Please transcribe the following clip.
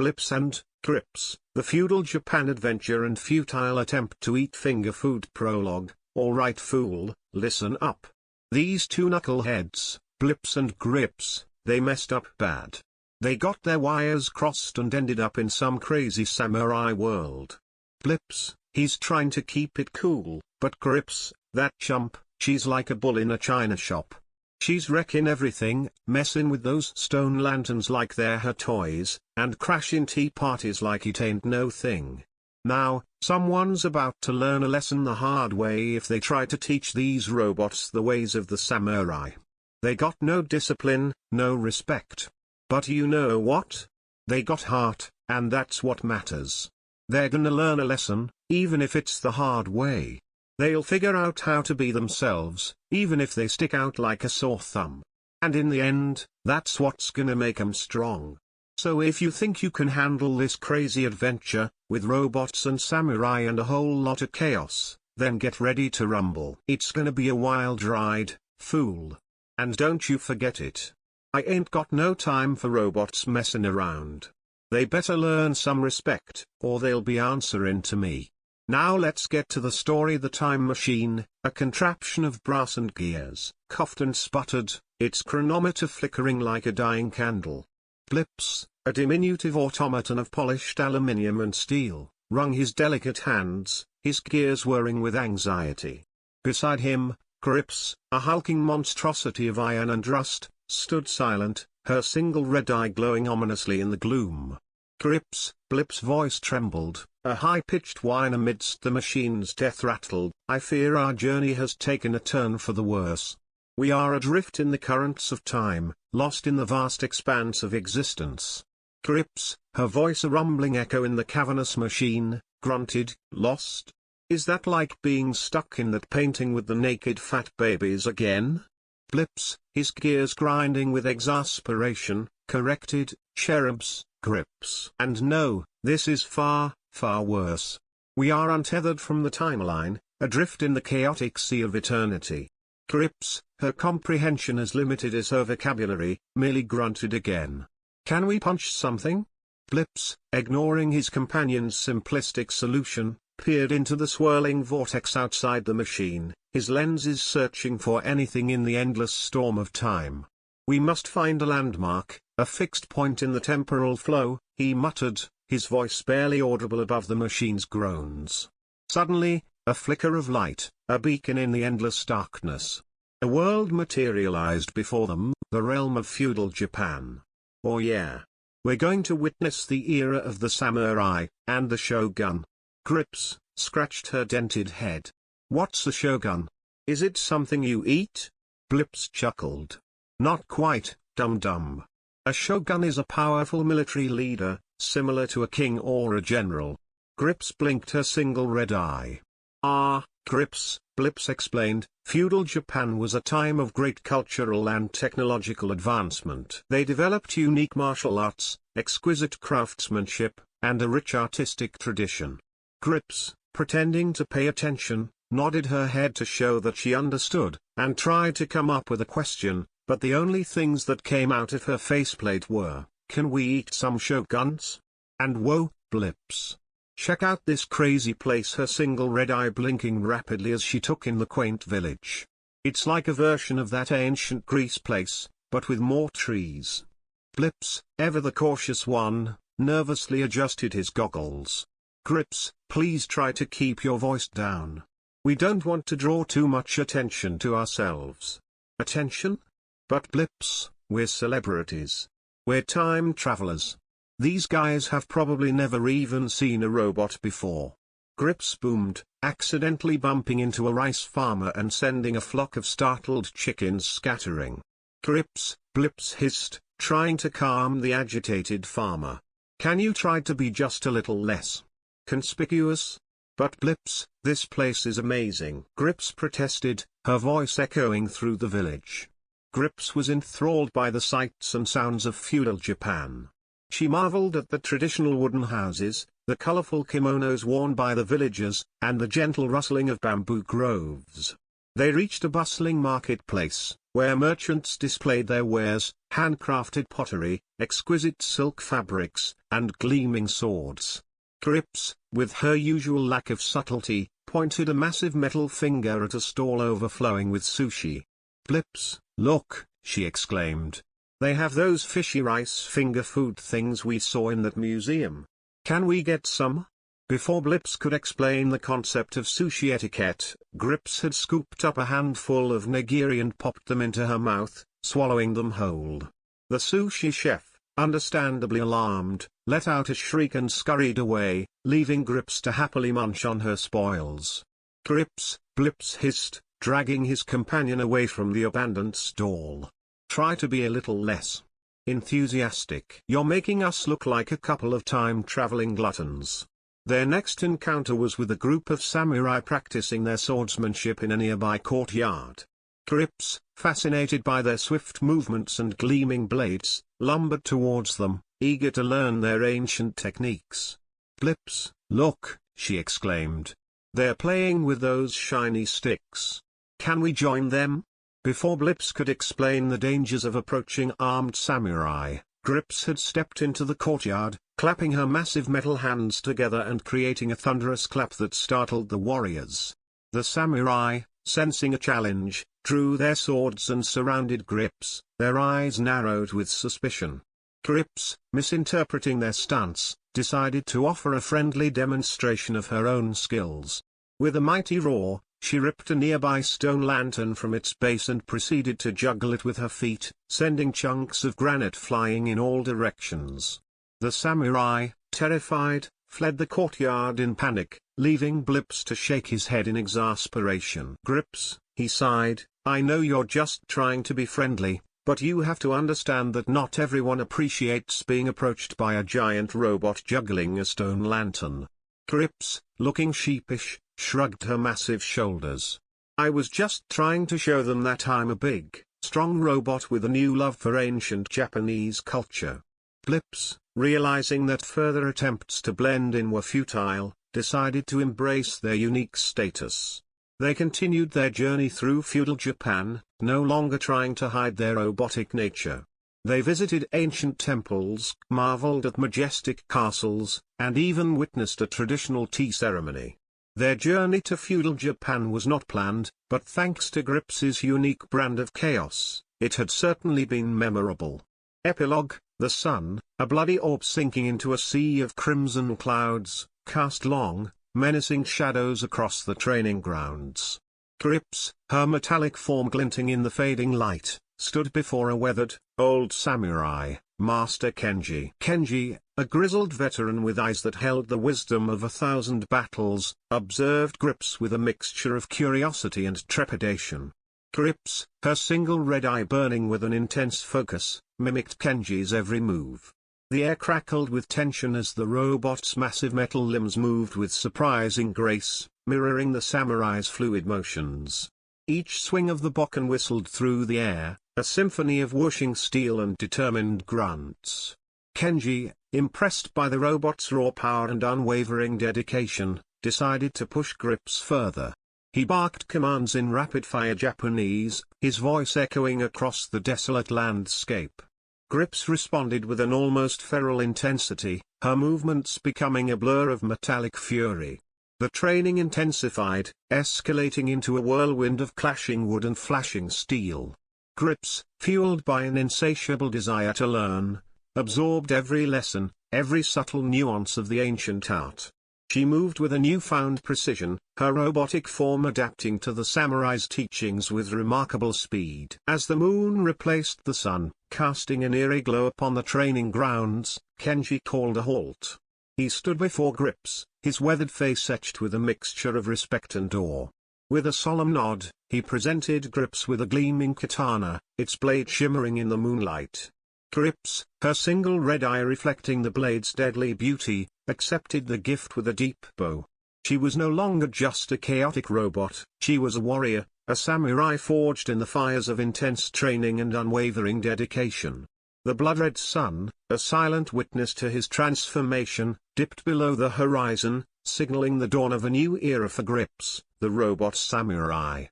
Blips and Grips, the Feudal Japan Adventure and Futile Attempt to Eat Finger Food Prologue. Alright fool, listen up. These two knuckleheads, Blips and Grips, they messed up bad. They got their wires crossed and ended up in some crazy samurai world. Blips, he's trying to keep it cool, but Grips, that chump, she's like a bull in a china shop. She's wrecking everything, messing with those stone lanterns like they're her toys, and crashing tea parties like it ain't no thing. Now, someone's about to learn a lesson the hard way if they try to teach these robots the ways of the samurai. They got no discipline, no respect. But you know what? They got heart, and that's what matters. They're gonna learn a lesson, even if it's the hard way. They'll figure out how to be themselves, even if they stick out like a sore thumb. And in the end, that's what's gonna make 'em strong. So if you think you can handle this crazy adventure, with robots and samurai and a whole lot of chaos, then get ready to rumble. It's gonna be a wild ride, fool. And don't you forget it. I ain't got no time for robots messing around. They better learn some respect, or they'll be answering to me. Now let's get to the story. The time machine, a contraption of brass and gears, coughed and sputtered, its chronometer flickering like a dying candle. Blips, a diminutive automaton of polished aluminium and steel, wrung his delicate hands, his gears whirring with anxiety. Beside him, Grips, a hulking monstrosity of iron and rust, stood silent, her single red eye glowing ominously in the gloom. Grips, Blips' voice trembled, a high-pitched whine amidst the machine's death rattled. I fear our journey has taken a turn for the worse. We are adrift in the currents of time, lost in the vast expanse of existence. Grips, her voice a rumbling echo in the cavernous machine, grunted, lost? Is that like being stuck in that painting with the naked fat babies again? Blips, his gears grinding with exasperation, corrected, cherubs, Grips. And no, this is far, far worse. We are untethered from the timeline, adrift in the chaotic sea of eternity. Grips, her comprehension as limited as her vocabulary, merely grunted again. Can we punch something? Blips, ignoring his companion's simplistic solution, peered into the swirling vortex outside the machine, his lenses searching for anything in the endless storm of time. We must find a landmark, a fixed point in the temporal flow, he muttered, his voice barely audible above the machine's groans. Suddenly, a flicker of light, a beacon in the endless darkness. A world materialized before them, the realm of feudal Japan. Oh yeah. We're going to witness the era of the samurai, and the shogun. Grips scratched her dented head. What's a shogun? Is it something you eat? Blips chuckled. Not quite, dum-dum. A shogun is a powerful military leader, similar to a king or a general. Grips blinked her single red eye. Ah, Grips, Blips explained, feudal Japan was a time of great cultural and technological advancement. They developed unique martial arts, exquisite craftsmanship, and a rich artistic tradition. Grips, pretending to pay attention, nodded her head to show that she understood, and tried to come up with a question, but the only things that came out of her faceplate were, "Can we eat some shoguns?" And whoa, Blips. Check out this crazy place, her single red eye blinking rapidly as she took in the quaint village. It's like a version of that ancient Greece place, but with more trees. Blips, ever the cautious one, nervously adjusted his goggles. Grips, please try to keep your voice down. We don't want to draw too much attention to ourselves. Attention? But Blips, we're celebrities. We're time travelers. These guys have probably never even seen a robot before. Grips boomed, accidentally bumping into a rice farmer and sending a flock of startled chickens scattering. Grips, Blips hissed, trying to calm the agitated farmer. Can you try to be just a little less conspicuous? But Blips, this place is amazing. Grips protested, her voice echoing through the village. Grips was enthralled by the sights and sounds of feudal Japan. She marveled at the traditional wooden houses, the colorful kimonos worn by the villagers, and the gentle rustling of bamboo groves. They reached a bustling marketplace, where merchants displayed their wares, handcrafted pottery, exquisite silk fabrics, and gleaming swords. Grips, with her usual lack of subtlety, pointed a massive metal finger at a stall overflowing with sushi. "Blips, look," she exclaimed. "They have those fishy rice finger food things we saw in that museum. Can we get some?" Before Blips could explain the concept of sushi etiquette, Grips had scooped up a handful of nigiri and popped them into her mouth, swallowing them whole. The sushi chef, understandably alarmed, let out a shriek and scurried away, leaving Grips to happily munch on her spoils. "Grips," Blips hissed, dragging his companion away from the abandoned stall. "Try to be a little less enthusiastic. You're making us look like a couple of time-traveling gluttons." Their next encounter was with a group of samurai practicing their swordsmanship in a nearby courtyard. Grips, fascinated by their swift movements and gleaming blades, lumbered towards them, eager to learn their ancient techniques. "Blips, look," she exclaimed. "They're playing with those shiny sticks. Can we join them?" Before Blips could explain the dangers of approaching armed samurai, Grips had stepped into the courtyard, clapping her massive metal hands together and creating a thunderous clap that startled the warriors. The samurai, sensing a challenge, drew their swords and surrounded Grips, their eyes narrowed with suspicion. Grips, misinterpreting their stance, decided to offer a friendly demonstration of her own skills. With a mighty roar, she ripped a nearby stone lantern from its base and proceeded to juggle it with her feet, sending chunks of granite flying in all directions. The samurai, terrified, fled the courtyard in panic, leaving Blips to shake his head in exasperation. "Grips," he sighed, "I know you're just trying to be friendly, but you have to understand that not everyone appreciates being approached by a giant robot juggling a stone lantern." Grips, looking sheepish, shrugged her massive shoulders. "I was just trying to show them that I'm a big, strong robot with a new love for ancient Japanese culture." Blips, realizing that further attempts to blend in were futile, decided to embrace their unique status. They continued their journey through feudal Japan, no longer trying to hide their robotic nature. They visited ancient temples, marveled at majestic castles, and even witnessed a traditional tea ceremony. Their journey to feudal Japan was not planned, but thanks to Grips's unique brand of chaos, it had certainly been memorable. Epilogue: The sun, a bloody orb sinking into a sea of crimson clouds, cast long, menacing shadows across the training grounds. Grips, her metallic form glinting in the fading light, stood before a weathered, old samurai, Master Kenji. Kenji, a grizzled veteran with eyes that held the wisdom of 1,000 battles, observed Grips with a mixture of curiosity and trepidation. Grips, her single red eye burning with an intense focus, mimicked Kenji's every move. The air crackled with tension as the robot's massive metal limbs moved with surprising grace, mirroring the samurai's fluid motions. Each swing of the bokken whistled through the air, a symphony of whooshing steel and determined grunts. Kenji, impressed by the robot's raw power and unwavering dedication, decided to push Grips further. He barked commands in rapid-fire Japanese, his voice echoing across the desolate landscape. Grips responded with an almost feral intensity, her movements becoming a blur of metallic fury. The training intensified, escalating into a whirlwind of clashing wood and flashing steel. Grips, fueled by an insatiable desire to learn, absorbed every lesson, every subtle nuance of the ancient art. She moved with a newfound precision, her robotic form adapting to the samurai's teachings with remarkable speed. As the moon replaced the sun, casting an eerie glow upon the training grounds, Kenji called a halt. He stood before Grips, his weathered face etched with a mixture of respect and awe. With a solemn nod, he presented Grips with a gleaming katana, its blade shimmering in the moonlight. Grips, her single red eye reflecting the blade's deadly beauty, accepted the gift with a deep bow. She was no longer just a chaotic robot, she was a warrior, a samurai forged in the fires of intense training and unwavering dedication. The blood-red sun, a silent witness to his transformation, dipped below the horizon, signaling the dawn of a new era for Grips, the robot samurai.